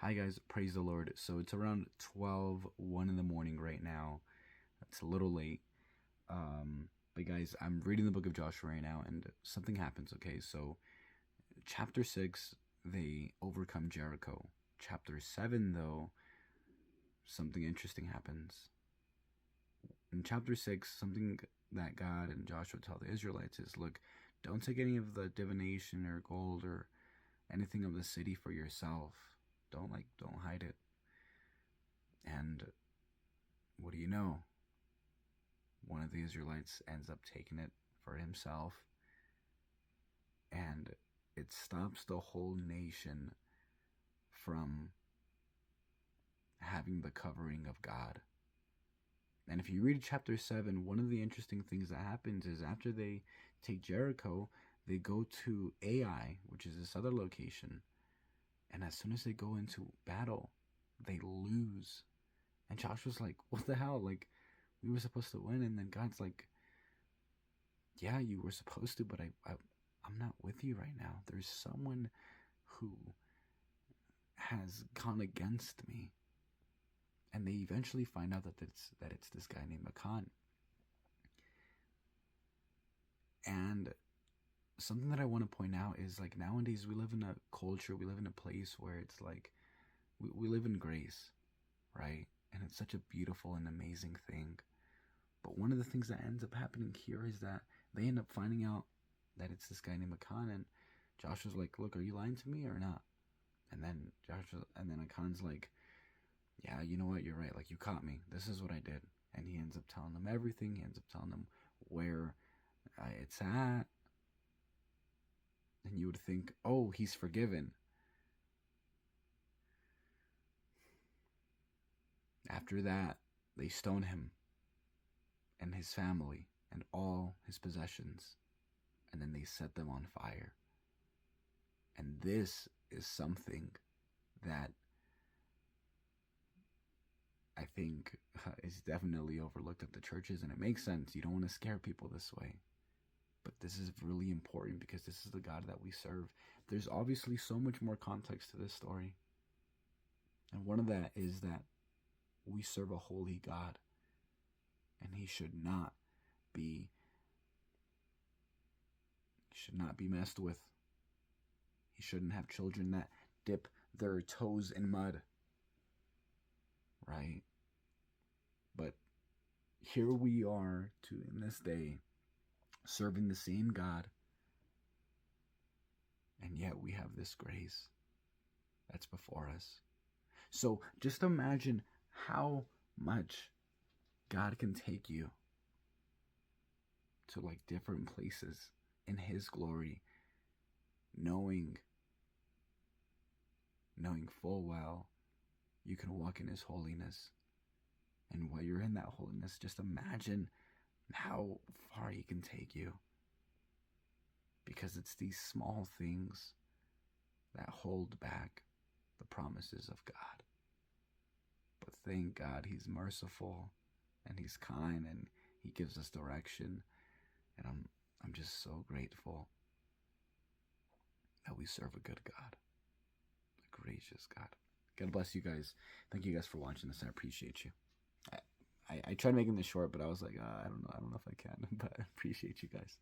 Hi guys, praise the Lord. So it's around 1 in the morning right now. It's a little late. But guys, I'm reading the book of Joshua right now and something happens, okay? So chapter 6, they overcome Jericho. Chapter 7 though, something interesting happens. In chapter 6, something that God and Joshua tell the Israelites is, look, don't take any of the divination or gold or anything of the city for yourself. Don't hide it. And what do you know? One of the Israelites ends up taking it for himself, and it stops the whole nation from having the covering of God. And if you read chapter 7, one of the interesting things that happens is after they take Jericho, they go to Ai, which is this other location. And as soon as they go into battle, they lose. And Joshua's like, what the hell? Like, we were supposed to win. And then God's like, yeah, you were supposed to, but I'm not with you right now. There's someone who has gone against me. And they eventually find out that it's this guy named Achan. And something that I want to point out is, like, nowadays we live in a culture, we live in a place where it's like we live in grace, right? And it's such a beautiful and amazing thing. But one of the things that ends up happening here is that they end up finding out that it's this guy named Achan, and Joshua's like, look, are you lying to me or not? And then Achan's like, yeah, you know what, you're right, like, you caught me, this is what I did. And he ends up telling them everything. He ends up telling them where it's at. And you would think, oh, he's forgiven. After that, they stone him and his family and all his possessions, and then they set them on fire. And this is something that I think is definitely overlooked at the churches, and it makes sense. You don't want to scare people this way. But this is really important because this is the God that we serve. There's obviously so much more context to this story. And one of that is that we serve a holy God, and he should not be messed with. He shouldn't have children that dip their toes in mud, right? But here we are in this day serving the same God, and yet we have this grace that's before us. So just imagine how much God can take you to, like, different places in his glory, knowing full well you can walk in his holiness. And while you're in that holiness, just imagine how far he can take you, because it's these small things that hold back the promises of God. But thank God he's merciful and he's kind and he gives us direction. And I'm just so grateful that we serve a good God, a gracious God. God bless you guys. Thank you guys for watching this. I appreciate you. I tried making this short, but I was like, I don't know if I can, but I appreciate you guys.